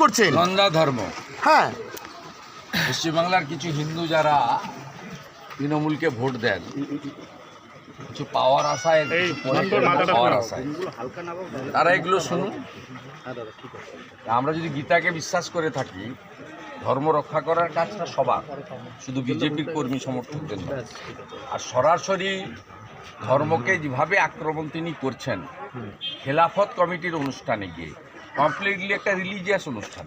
করছেন? গন্ধা ধর্ম। হ্যাঁ, পশ্চিমবাংলার কিছু হিন্দু যারা তৃণমূলকে ভোট দেন কিছু পাওয়ার আশায়, পাওয়ার আশায়, তারা এগুলো শুনুন। আমরা যদি গীতাকে বিশ্বাস করে থাকি, ধর্ম রক্ষা করার কাজটা সবার, শুধু বিজেপির কর্মী সমর্থকদের নয়। আর সরাসরি ধর্মকে যেভাবে আক্রমণ তিনি করছেন, খেলাফত কমিটির অনুষ্ঠানে গিয়ে কমপ্লিটলি একটা রিলিজিয়াস অনুষ্ঠান,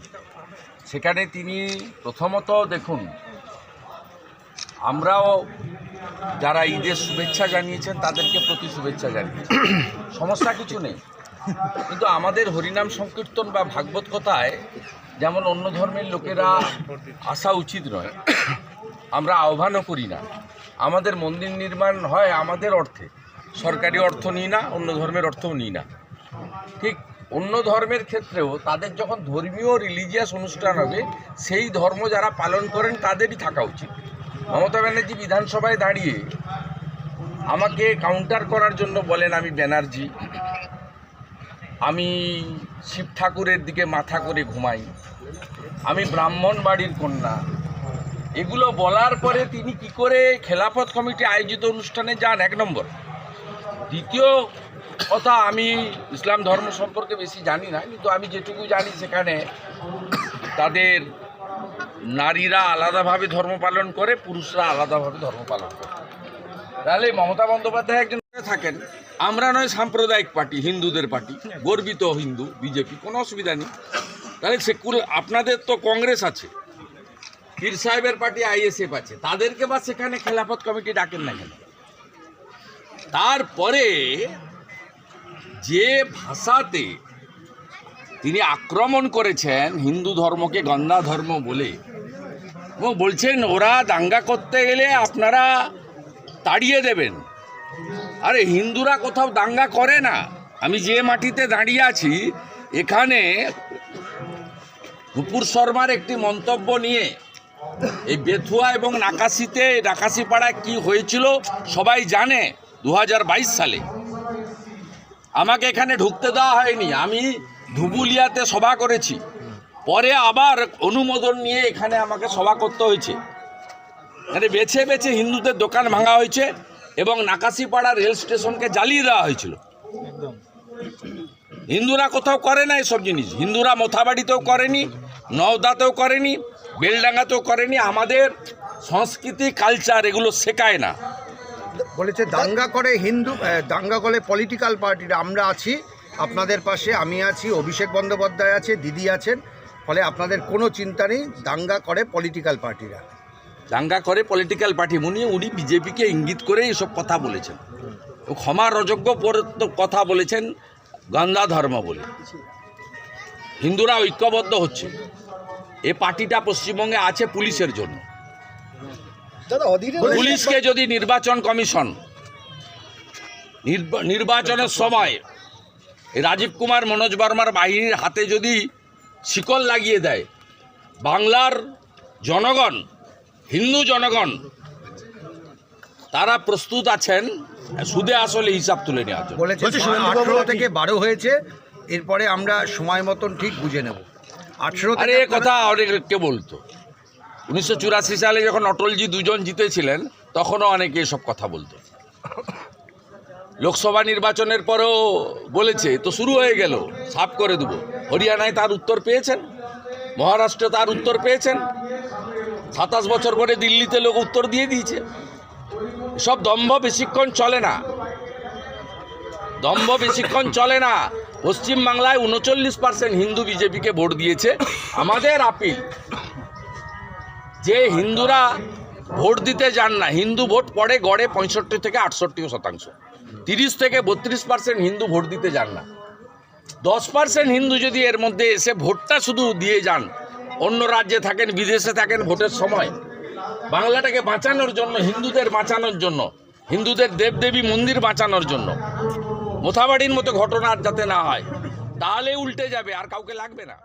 সেখানে তিনি প্রথমত দেখুন, আমরাও যারা ঈদের শুভেচ্ছা জানিয়েছেন তাদেরকে প্রতি শুভেচ্ছা জানিয়েছেন, সমস্যা কিছু নেই। কিন্তু আমাদের হরিনাম সংকীর্তন বা ভাগবত কথায় যেমন অন্য ধর্মের লোকেরা আসা উচিত নয়, আমরা আহ্বানও করি না। আমাদের মন্দির নির্মাণ হয় আমাদের অর্থে, সরকারি অর্থ নিই না, অন্য ধর্মের অর্থও নিই না। ঠিক অন্য ধর্মের ক্ষেত্রেও তাদের যখন ধর্মীয় রিলিজিয়াস অনুষ্ঠান হবে, সেই ধর্ম যারা পালন করেন তাদেরই থাকা উচিত। মমতা ব্যানার্জি বিধানসভায় দাঁড়িয়ে আমাকে কাউন্টার করার জন্য বলেন আমি ব্যানার্জি, আমি শিব ঠাকুরের দিকে মাথা করে ঘুমাই, আমি ব্রাহ্মণ বাড়ির কন্যা, এগুলো বলার পরে তিনি কি করে খেলাফত কমিটি আয়োজিত অনুষ্ঠানে যান, এক নম্বর। দ্বিতীয় কথা, আমি ইসলাম ধর্ম সম্পর্কে বেশি জানি না, কিন্তু আমি যেটুকু জানি সেখানে তাদের নারীরা আলাদাভাবে ধর্ম পালন করে, পুরুষরা আলাদাভাবে ধর্ম পালন করে। তাহলে মমতা বন্দ্যোপাধ্যায় একজন থাকেন, আমরা নয় সাম্প্রদায়িক পার্টি, হিন্দুদের পার্টি, গর্বিত হিন্দু বিজেপি, কোনো অসুবিধা নেই। তাহলে আপনাদের তো কংগ্রেস আছে, পীর সাহেবের পার্টি আইএসএফ আছে, তাদেরকে বা সেখানে খেলাফত কমিটি ডাকেন না কেন? তারপরে যে ভাষাতে তিনি আক্রমণ করেছেন হিন্দু ধর্মকে গন্ধা ধর্ম বলে, এবং বলছেন ওরা দাঙ্গা করতে গেলে আপনারা তাড়িয়ে দেবেন। আরে হিন্দুরা কোথাও দাঙ্গা করে না। আমি যে মাটিতে দাঁড়িয়ে আছি, এখানে নুপুর শর্মার একটি মন্তব্য নিয়ে এই বেথুয়া এবং নাকাশিপাড়ায় কি হয়েছিল সবাই জানে। 2022 সালে আমাকে এখানে ঢুকতে দেওয়া হয়নি, আমি ধুবুলিয়াতে সভা করেছি, পরে আবার অনুমোদন নিয়ে এখানে আমাকে সভা করতে হয়েছে। মানে বেছে বেছে হিন্দুদের দোকান ভাঙা হয়েছে এবং নাকাশিপাড়া রেল স্টেশনকে জ্বালিয়ে দেওয়া হয়েছিল। হিন্দুরা কোথাও করে না এসব জিনিস, হিন্দুরা মোথাবাড়িতেও করেনি, নওদাতেও করেনি, বেলডাঙ্গাতেও করেনি। আমাদের সংস্কৃতি কালচার এগুলো শেখায় না। বলেছে দাঙ্গা করে হিন্দু, দাঙ্গা করে পলিটিক্যাল পার্টিরা, আমরা আছি আপনাদের পাশে, আমি আছি, অভিষেক বন্দ্যোপাধ্যায় আছে, দিদি আছেন, ফলে আপনাদের কোনো চিন্তা নেই। দাঙ্গা করে পলিটিক্যাল পার্টিরা, দাঙ্গা করে পলিটিক্যাল পার্টি, উনি বিজেপিকে ইঙ্গিত করে এসব কথা বলেছেন। ও ক্ষমার অযোগ্য কথা বলেছেন গন্ধা ধর্ম বলে। হিন্দুরা ঐক্যবদ্ধ হচ্ছে, এ পার্টিটা পশ্চিমবঙ্গে আছে পুলিশের জন্য। পুলিশকে যদি নির্বাচন কমিশন নির্বাচনের সময় রাজীব কুমার মনোজ বর্মার বাহিনীর হাতে যদি শিকল লাগিয়ে দেয়, বাংলার জনগণ, হিন্দু জনগণ তারা প্রস্তুত আছেন সুদে আসলে হিসাব তুলে নেওয়ার জন্য। বলেছে 18 থেকে 12 হয়েছে, এরপরে আমরা সময় মতন ঠিক বুঝে নেব। 18 আরে এ কথা অনেকে বলতো। 1984 সালে যখন অটলজি দুজন জিতেছিলেন, তখনও অনেকে এসব কথা বলতো। লোকসভা নির্বাচনের পরেও বলেছে, তো শুরু হয়ে গেল, সাফ করে দেবো। হরিয়ানায় তার উত্তর পেয়েছেন, মহারাষ্ট্রে তার উত্তর পেয়েছেন, 27 বছর পরে দিল্লিতে লোক উত্তর দিয়ে দিয়েছে। সব দম্ভ বেশিক্ষণ চলে না, দম্ভ বেশিক্ষণ চলে না। পশ্চিমবাংলায় 39% হিন্দু বিজেপিকে ভোট দিয়েছে। আমাদের আপিল যে হিন্দুরা ভোট দিতে যান না, হিন্দু ভোট পড়ে গড়ে 65 থেকে 68%, 30 থেকে 32% হিন্দু ভোট দিতে যান না। 10% হিন্দু যদি এর মধ্যে এসে ভোটটা শুধু দিয়ে যান, অন্য রাজ্যে থাকেন, বিদেশে থাকেন, ভোটের সময় বাংলাটাকে বাঁচানোর জন্য, হিন্দুদের বাঁচানোর জন্য, হিন্দুদের দেবদেবী মন্দির বাঁচানোর জন্য, মোথাবাড়ির মতো ঘটনা যাতে না হয়, তাহলে উল্টে যাবে, আর কাউকে লাগবে না।